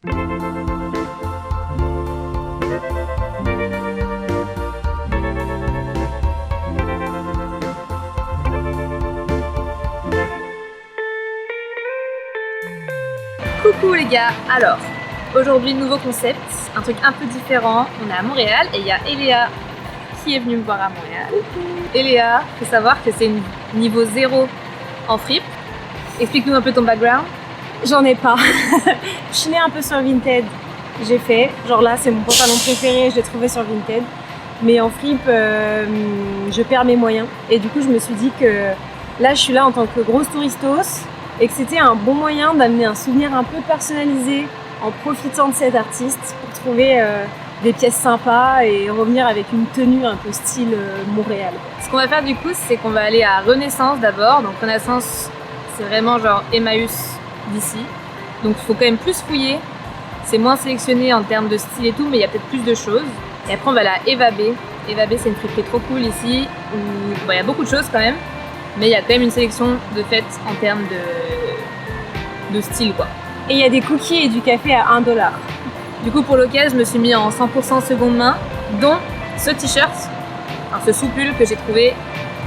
Coucou les gars, alors aujourd'hui nouveau concept, un truc un peu différent. On est à Montréal et il y a Eléa qui est venue me voir à Montréal. Eléa, faut savoir que c'est niveau 0 en fripe. Explique-nous un peu ton background. J'en ai pas. Je suis née un peu sur Vinted. J'ai fait, genre là c'est mon pantalon préféré, je l'ai trouvé sur Vinted. Mais en fripe, je perds mes moyens. Et du coup je me suis dit que là je suis là en tant que grosse touristos et que c'était un bon moyen d'amener un souvenir un peu personnalisé en profitant de cet artiste pour trouver des pièces sympas et revenir avec une tenue un peu style Montréal. Ce qu'on va faire du coup, c'est qu'on va aller à Renaissance d'abord. Donc Renaissance, c'est vraiment genre Emmaüs d'ici. Donc il faut quand même plus fouiller. C'est moins sélectionné en termes de style et tout, mais il y a peut-être plus de choses. Et après on va aller à Eva B. Eva B, c'est une friperie trop cool ici, où il y a beaucoup de choses quand même, mais il y a quand même une sélection de fait en termes de style quoi. Et il y a des cookies et du café à 1 $. Du coup pour l'occasion, je me suis mis en 100% seconde main, dont ce t-shirt, enfin, ce soupule que j'ai trouvé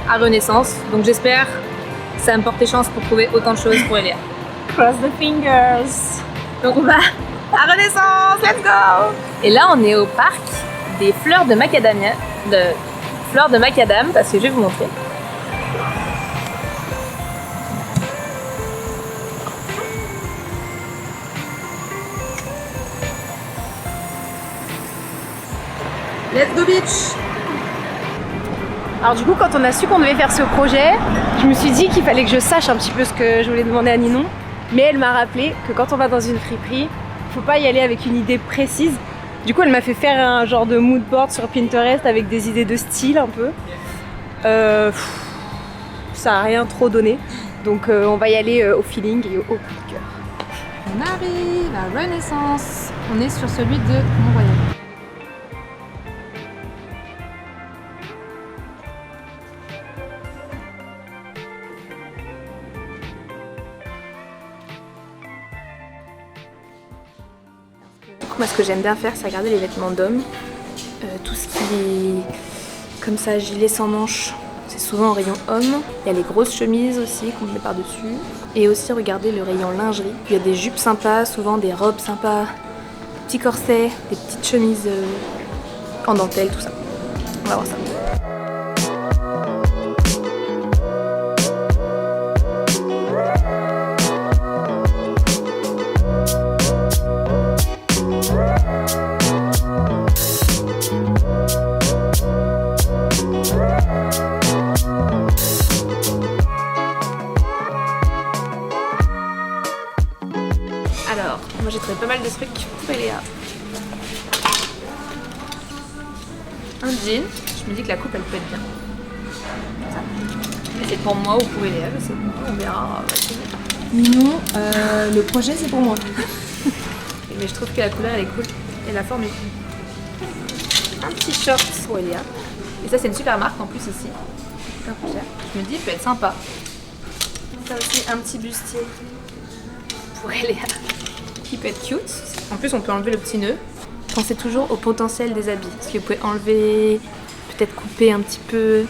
à Renaissance. Donc j'espère que ça va me porter chance pour trouver autant de choses pour Eléa. Cross the fingers. Donc on va à Renaissance, let's go! Et là on est au parc des fleurs de macadamia, parce que je vais vous montrer. Let's go bitch! Alors du coup quand on a su qu'on devait faire ce projet, je me suis dit qu'il fallait que je sache un petit peu ce que je voulais demander à Ninon. Mais elle m'a rappelé que quand on va dans une friperie, faut pas y aller avec une idée précise. Du coup elle m'a fait faire un genre de mood board sur Pinterest avec des idées de style un peu. Ça a rien trop donné. Donc on va y aller au feeling et au coup de cœur. On arrive à Renaissance. On est sur celui de Mont-Royal. Moi, ce que j'aime bien faire, c'est regarder les vêtements d'hommes. Tout ce qui est comme ça, gilet sans manches, c'est souvent en rayon homme. Il y a les grosses chemises aussi qu'on met par-dessus. Et aussi regarder le rayon lingerie. Il y a des jupes sympas, souvent des robes sympas, des petits corsets, des petites chemises en dentelle, tout ça. On va voir ça. Alors, moi j'ai trouvé pas mal de trucs pour Eléa. Un jean, je me dis que la coupe elle peut être bien. Ça. Mais c'est pour moi ou pour Eléa, je sais pas, on verra. Ninon, le projet c'est pour moi. Mais je trouve que la couleur elle est cool et la forme est cool. Un petit short pour Eléa. Et ça c'est une super marque en plus ici. Un peu cher. Je me dis, il peut être sympa. Ça aussi, un petit bustier pour Eléa. Qui peut être cute. En plus, on peut enlever le petit nœud. Pensez toujours au potentiel des habits. Parce que vous pouvez enlever, peut-être couper un petit peu.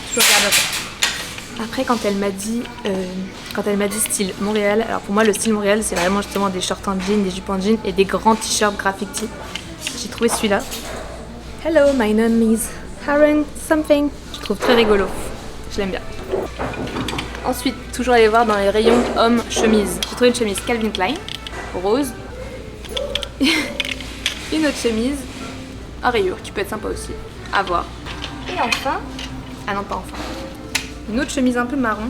Toujours regarder ça. Après, quand elle m'a dit style Montréal, alors pour moi, le style Montréal, c'est vraiment justement des shorts en jean, des jupes en jean et des grands t-shirts graffiti. J'ai trouvé celui-là. Hello, my name is Karen something. Je trouve très rigolo. Je l'aime bien. Ensuite, toujours aller voir dans les rayons hommes chemise. J'ai trouvé une chemise Calvin Klein, rose. Une autre chemise à rayures qui peut être sympa aussi, à voir. Et enfin, ah non pas enfin, une autre chemise un peu marron,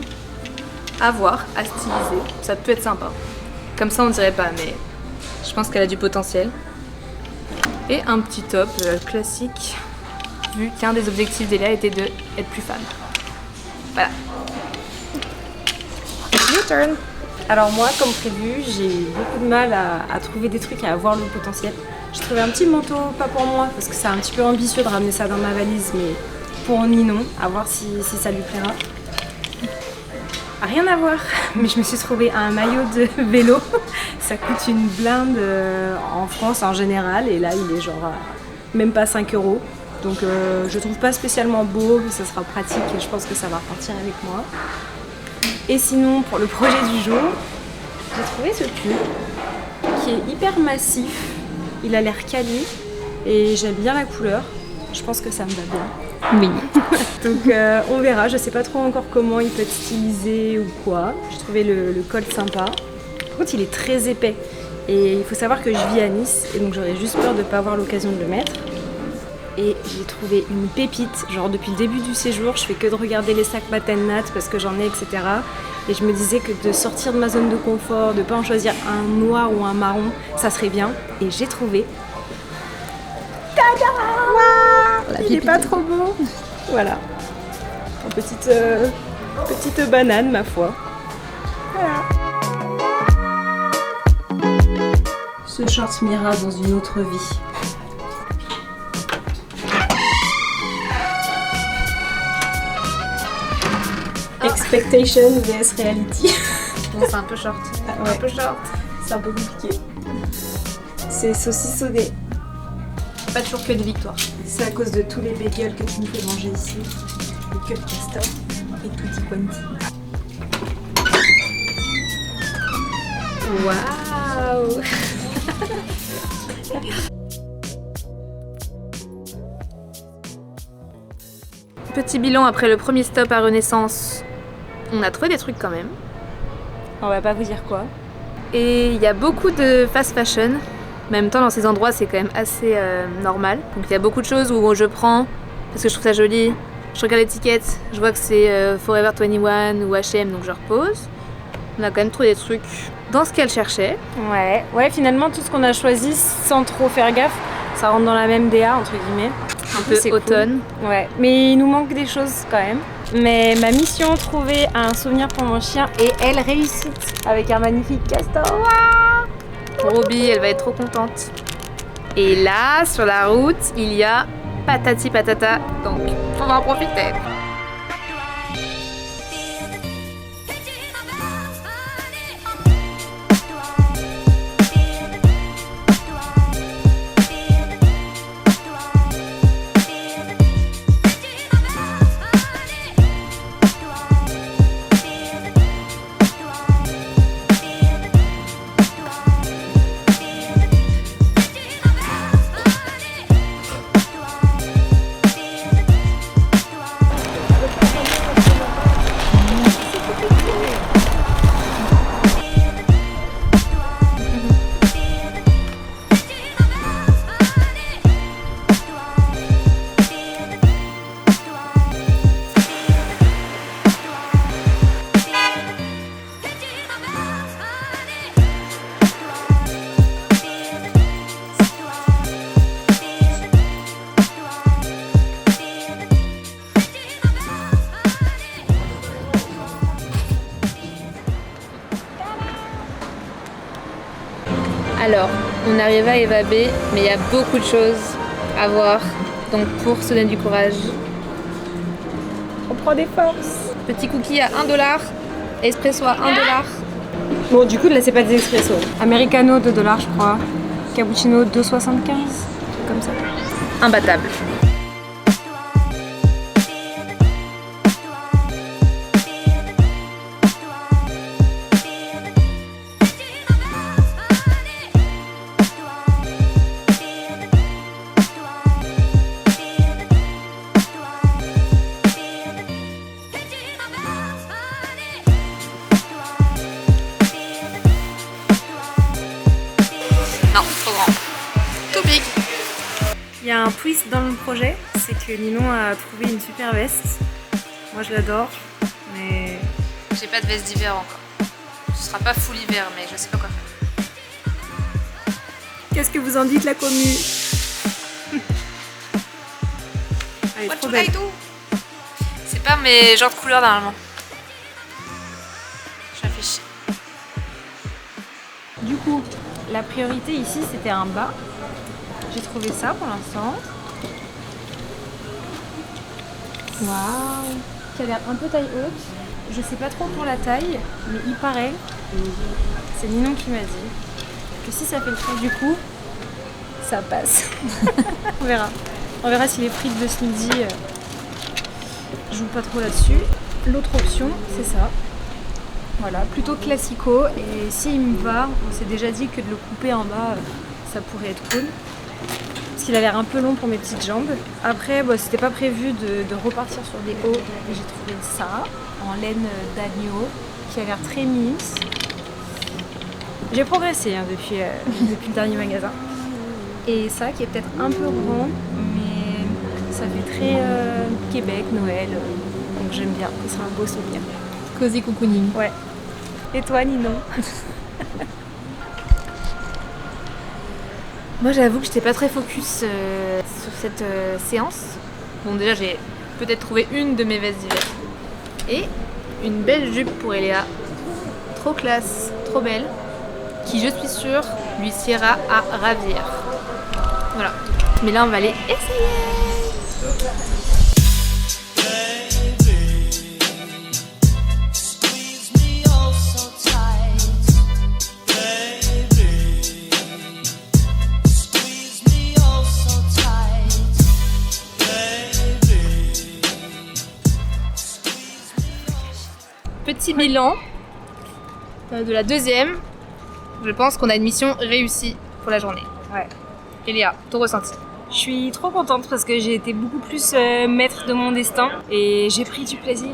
à voir, à styliser. Ça peut être sympa. Comme ça on dirait pas, mais je pense qu'elle a du potentiel. Et un petit top classique, vu qu'un des objectifs d'Eléa était de être plus femme. Voilà. Your turn. Alors moi, comme prévu, j'ai beaucoup de mal à trouver des trucs et à voir le potentiel. J'ai trouvé un petit manteau, pas pour moi, parce que c'est un petit peu ambitieux de ramener ça dans ma valise, mais pour Ninon, à voir si ça lui plaira. Rien à voir, mais je me suis trouvé un maillot de vélo. Ça coûte une blinde en France en général, et là il est genre même pas 5 €. Donc je trouve pas spécialement beau, mais ça sera pratique et je pense que ça va repartir avec moi. Et sinon, pour le projet du jour, j'ai trouvé ce pull qui est hyper massif. Il a l'air quali et j'aime bien la couleur. Je pense que ça me va bien. Oui. Donc on verra, je sais pas trop encore comment il peut être stylisé ou quoi. J'ai trouvé le col sympa. Par contre il est très épais et il faut savoir que je vis à Nice et donc j'aurais juste peur de pas avoir l'occasion de le mettre. Et j'ai trouvé une pépite, genre depuis le début du séjour, je fais que de regarder les sacs Matennat parce que j'en ai, etc. Et je me disais que de sortir de ma zone de confort, de pas en choisir un noir ou un marron, ça serait bien. Et j'ai trouvé. Tada! Wow, il est pas trop beau. Voilà. Une petite banane, ma foi. Voilà. Ce short m'ira dans une autre vie. Expectation vs reality. Bon, c'est un peu short. Ouais. Un peu short. C'est un peu compliqué. C'est saucissonné. Pas toujours que des victoires. C'est à cause de tous les bagels que tu me fais manger ici. Les queues de castor et tutti quanti. Waouh. Petit bilan après le premier stop à Renaissance. On a trouvé des trucs quand même. On va pas vous dire quoi. Et il y a beaucoup de fast fashion. En même temps, dans ces endroits, c'est quand même assez normal. Donc il y a beaucoup de choses où je prends parce que je trouve ça joli. Je regarde l'étiquette, je vois que c'est Forever 21 ou H&M, donc je repose. On a quand même trouvé des trucs dans ce qu'elle cherchait. Ouais, finalement, tout ce qu'on a choisi sans trop faire gaffe, ça rentre dans la même DA, entre guillemets. Un peu automne. Cool. Ouais, mais il nous manque des choses quand même. Mais ma mission, trouver un souvenir pour mon chien, et elle réussit avec un magnifique castor. Pour Roby, elle va être trop contente. Et là, sur la route, il y a patati patata, donc on va en profiter. Alors, on arrive à Eva B, mais il y a beaucoup de choses à voir. Donc pour se donner du courage, On prend des forces. petit cookie à 1 $, espresso à 1 $. Bon, du coup, là, c'est pas des expressos. Americano, 2 $, je crois. Cappuccino, 2,75. Comme ça. Imbattable. Non, trop grand. Too big. Il y a un twist dans le projet, c'est que Ninon a trouvé une super veste. Moi, je l'adore, mais... J'ai pas de veste d'hiver encore. Ce sera pas full hiver, mais je sais pas quoi faire. Qu'est-ce que vous en dites, la commu? Elle est What trop should I belle. do? C'est pas mes genres de couleurs normalement. Je réfléchis. Du coup, la priorité ici, c'était un bas. J'ai trouvé ça pour l'instant. Waouh! Qui a l'air un peu taille haute. je sais pas trop pour la taille, mais il paraît, c'est Ninon qui m'a dit, que si ça fait le trait du cou, ça passe. On verra. On verra si les frites de ce midi jouent pas trop là-dessus. L'autre option, c'est ça. Voilà, plutôt classico. Et s'il me va, on s'est déjà dit que de le couper en bas, ça pourrait être cool. Parce qu'il a l'air un peu long pour mes petites jambes. Après, c'était pas prévu de repartir sur des hauts. Et j'ai trouvé ça en laine d'agneau qui a l'air très mince. J'ai progressé depuis le dernier magasin. Et ça qui est peut-être un peu grand, mais ça fait très Québec, Noël. Donc j'aime bien, ce sera un beau souvenir. Cozy cocooning. Ouais. Et toi, Ninon? Moi j'avoue que j'étais pas très focus sur cette séance. Bon déjà j'ai peut-être trouvé une de mes vestes d'hiver. Et une belle jupe pour Eléa. Trop classe, trop belle. Qui je suis sûre lui siera à ravir. Voilà. Mais là on va aller essayer. Petit bilan de la deuxième. Je pense qu'on a une mission réussie pour la journée. Ouais. Eléa, ton ressenti? Je suis trop contente parce que j'ai été beaucoup plus maître de mon destin et j'ai pris du plaisir.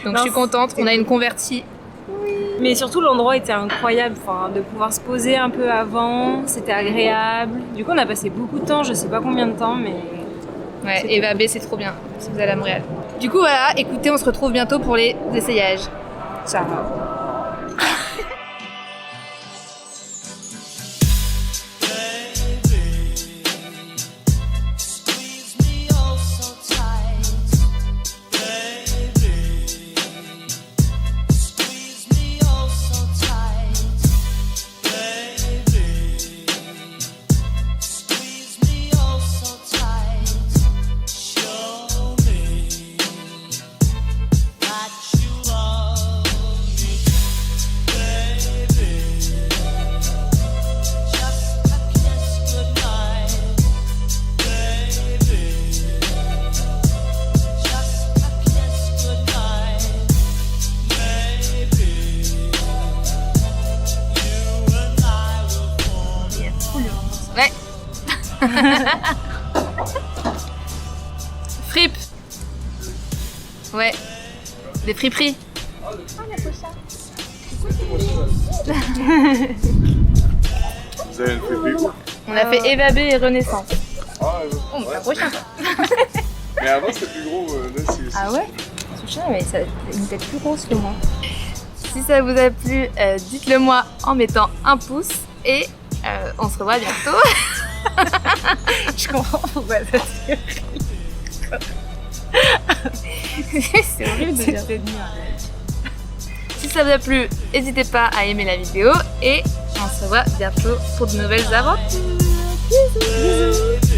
Donc je suis contente, on a une convertie. Mais surtout l'endroit était incroyable, de pouvoir se poser un peu avant, c'était agréable. Du coup on a passé beaucoup de temps, je sais pas combien de temps, mais... Ouais, Eva B c'est trop bien, si vous allez à Montréal. Du coup voilà, écoutez, on se retrouve bientôt pour les essayages. Ciao. Ouais. Fripe. Ouais. Des friperies. Vous avez le friperie? On a fait Eva B et Renaissance. Ah, Bon, la prochaine fois. mais avant c'était plus gros, là c'est... Ah ouais? Ce chien, mais ça a une tête plus grosse que moi. Si ça vous a plu, dites-le moi en mettant un pouce et on se revoit bientôt. Je comprends pourquoi ça te C'est horrible de dire. Si ça vous a plu, n'hésitez pas à aimer la vidéo et on se revoit bientôt pour de nouvelles aventures. Bisous.